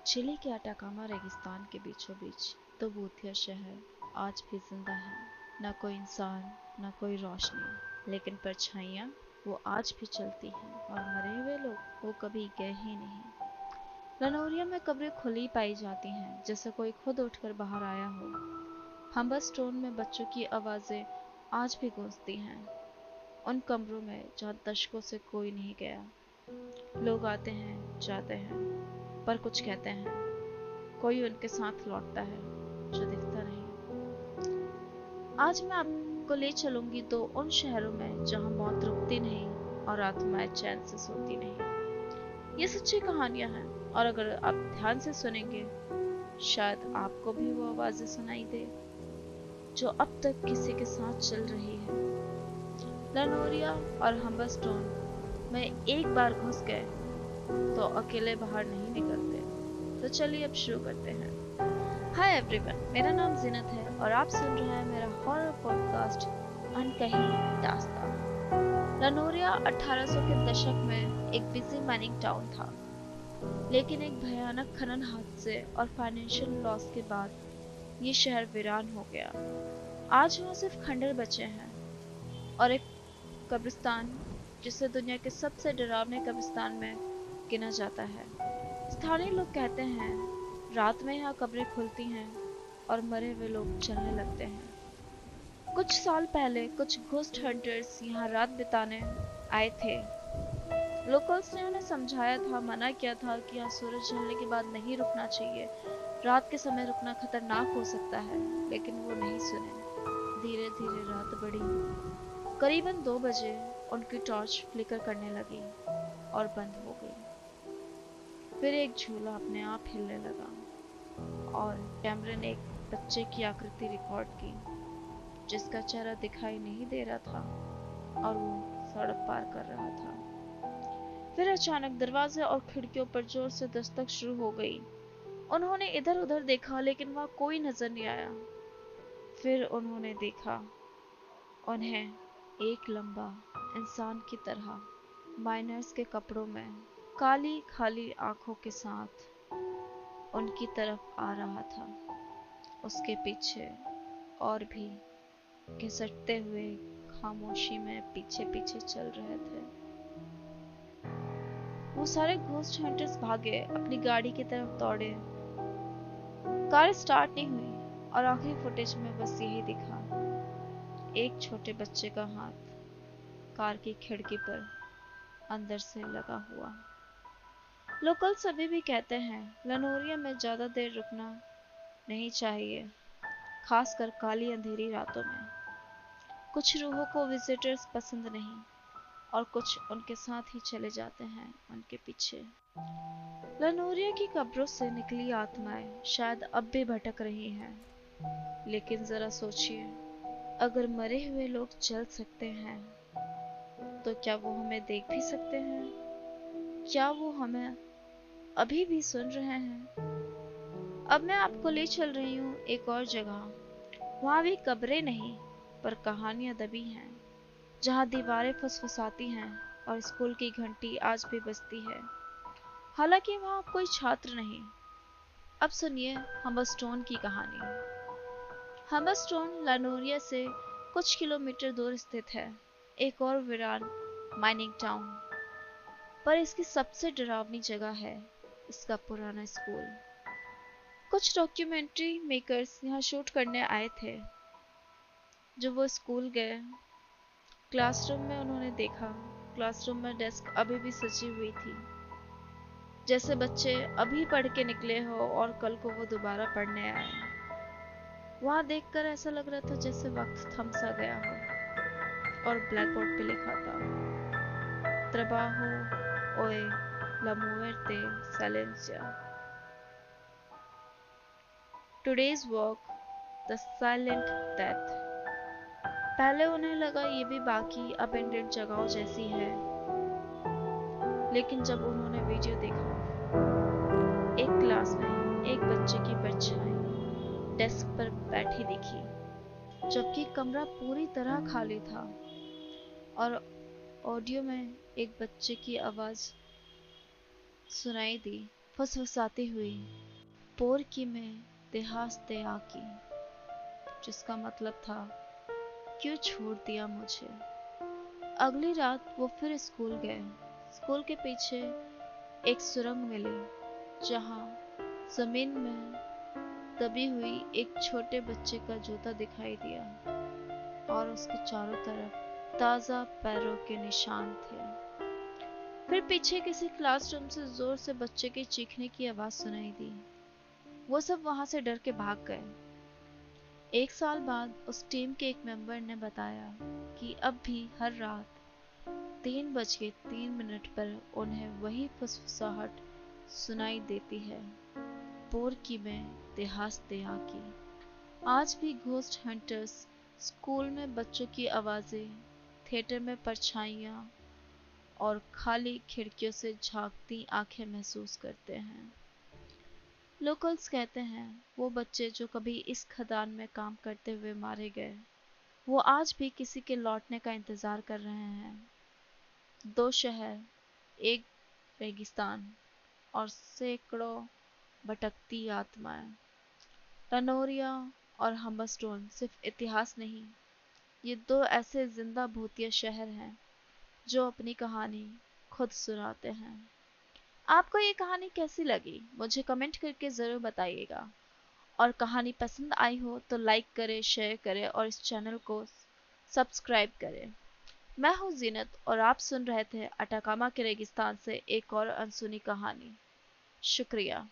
Chilli के Atacama रेगिस्तान के बीचों बीच तो बूथिया शहर आज भी जिंदा है। न कोई इंसान, न कोई रोशनी, लेकिन परछाइयाँ वो आज भी चलती हैं और मरे हुए लोग वो कभी गए ही नहीं। लनोरिया में कब्रें खुली पाई जाती हैं, जैसे कोई खुद उठकर बाहर आया हो। हम्बरस्टोन में बच्चों की आवाजें आज भी गूंजती हैं, उन कमरों में जहाँ दशकों से कोई नहीं गया। लोग आते हैं, जाते हैं, पर कुछ कहते हैं। कोई उनके साथ लौटता है जो दिखता नहीं। आज मैं आपको ले चलूंगी तो उन शहरों में जहां मौत रुकती नहीं और आत्माएं चैन से सोती नहीं। ये सच्ची कहानियां हैं, और अगर आप ध्यान से सुनेंगे शायद आपको भी वो आवाजें सुनाई दे जो अब तक किसी के साथ चल रही है। लनोरिया और हम्बरस्टोन में एक बार घुस गए तो अकेले बाहर नहीं निकलते। तो चलिए अब शुरू करते हैं। हाय एवरीवन, मेरा नाम जिनत है और आप सुन रहे हैं मेरा हॉरर पॉडकास्ट अनकही दास्तां। लनोरिया 1800 के दशक में एक बिजी माइनिंग टाउन था, लेकिन एक भयानक खनन हादसे और फाइनेंशियल लॉस के बाद ये शहर वीरान हो गया। आज वहाँ सिर्फ खंडर बचे हैं और एक कब्रिस्तान जिसे दुनिया के सबसे डरावने कब्रिस्तान में गिना जाता है। स्थानीय लोग कहते हैं रात में यहाँ कब्रें खुलती हैं और मरे हुए लोग चलने लगते हैं। कुछ साल पहले कुछ घोस्ट हंटर्स यहाँ रात बिताने आए थे। लोकल्स ने उन्हें समझाया था, मना किया था कि यहाँ सूरज ढलने के बाद नहीं रुकना चाहिए, रात के समय रुकना खतरनाक हो सकता है, लेकिन वो नहीं सुने। धीरे धीरे रात बढ़ी। करीबन 2 बजे उनकी टॉर्च फ्लिकर करने लगी और बंद हो गई। फिर एक झूला अपने आप हिलने लगा और कैमरे ने एक बच्चे की आकृति रिकॉर्ड की, जिसका चेहरा दिखाई नहीं दे रहा था और वो सड़क पार कर रहा था। फिर अचानक दरवाजे और खिड़कियों पर जोर से दस्तक शुरू हो गई। उन्होंने इधर उधर देखा, लेकिन वहां कोई नजर नहीं आया। फिर उन्होंने देखा, उन्हें एक लंबा इंसान की तरह माइनर्स के कपड़ों में, काली खाली आंखों के साथ उनकी तरफ आ रहा था। उसके पीछे और भी घिसटते हुए खामोशी में पीछे पीछे चल रहे थे। वो सारे घोस्ट हंटर्स भागे, अपनी गाड़ी की तरफ दौड़े। कार स्टार्ट नहीं हुई और आखिरी फुटेज में बस यही दिखा, एक छोटे बच्चे का हाथ कार की खिड़की पर अंदर से लगा हुआ। लोकल सभी भी कहते हैं लनोरिया में ज्यादा देर रुकना नहीं चाहिए, खासकर काली अंधेरी रातों में। कुछ रूहों को विजिटर्स पसंद नहीं और कुछ उनके साथ ही चले जाते हैं उनके पीछे। लनोरिया की कब्रों से निकली आत्माएं शायद अब भी भटक रही हैं, लेकिन जरा सोचिए, अगर मरे हुए लोग चल सकते हैं तो क्या वो हमें देख भी सकते हैं? क्या वो हमें अभी भी सुन रहे हैं? अब मैं आपको ले चल रही हूँ एक और जगह। वहां भी कब्रें नहीं, पर कहानियां दबी हैं, जहाँ दीवारें फुसफुसाती हैं और स्कूल की घंटी आज भी बजती है, हालांकि वहाँ कोई छात्र नहीं। अब सुनिए हम्बरस्टोन की कहानी। हम्बरस्टोन लानोरिया से कुछ किलोमीटर दूर स्थित है, एक और वीरान माइनिंग टाउन। पर इसकी सबसे डरावनी जगह है इसका पुराना स्कूल। कुछ डॉक्यूमेंट्री मेकर्स यहाँ शूट करने आए थे। जब वो स्कूल गए, क्लासरूम में उन्होंने देखा, क्लासरूम में डेस्क अभी भी सजी हुई थी, जैसे बच्चे अभी पढ़ के निकले हो और कल को वो दोबारा पढ़ने आए। वहां देखकर ऐसा लग रहा था जैसे वक्त थम सा गया हो और ब्लैक बोर्ड पे लिखा था, trabajo hoy la muerte silencia, today's work the silent death। पहले उन्हें लगा ये भी बाकी अबेंडेड जगहों जैसी है, लेकिन जब उन्होंने वीडियो देखा, एक क्लास में एक बच्चे की परछाई डेस्क पर बैठी दिखी, जबकि कमरा पूरी तरह खाली था और ऑडियो में एक बच्चे की आवाज सुनाई दी, फुसफुसाती हुई पोर की में देहास दया की, जिसका मतलब था क्यों छोड़ दिया मुझे। अगली रात वो फिर स्कूल गए। स्कूल के पीछे एक सुरंग मिली जहां जमीन में दबी हुई एक छोटे बच्चे का जूता दिखाई दिया और उसके चारों तरफ ताजा पैरों के निशान थे। फिर पीछे किसी क्लासरूम से जोर से बच्चे के चीखने की आवाज सुनाई दी। वो सब वहां से डर के भाग गए। 1 साल बाद उस टीम के एक मेंबर ने बताया कि अब भी हर रात 3:03 पर उन्हें वही फुसफुसाहट सुनाई देती है, पोर की में देहास दया की। आज भी घोस्ट हंटर्स स्कूल में बच्चों की आवाजें, थिएटर में परछाइयां और खाली खिड़कियों से झांकती आंखें महसूस करते हैं। लोकल्स कहते हैं वो बच्चे जो कभी इस खदान में काम करते हुए मारे गए, वो आज भी किसी के लौटने का इंतजार कर रहे हैं। 2 शहर, एक रेगिस्तान और सैकड़ों भटकती आत्माएं। टनोरिया और हम्बरस्टोन सिर्फ इतिहास नहीं, ये 2 ऐसे जिंदा भूतिया शहर हैं जो अपनी कहानी खुद सुनाते हैं। आपको ये कहानी कैसी लगी मुझे कमेंट करके ज़रूर बताइएगा, और कहानी पसंद आई हो तो लाइक करें, शेयर करें और इस चैनल को सब्सक्राइब करें। मैं हूँ जीनत और आप सुन रहे थे अटाकामा के रेगिस्तान से एक और अनसुनी कहानी। शुक्रिया।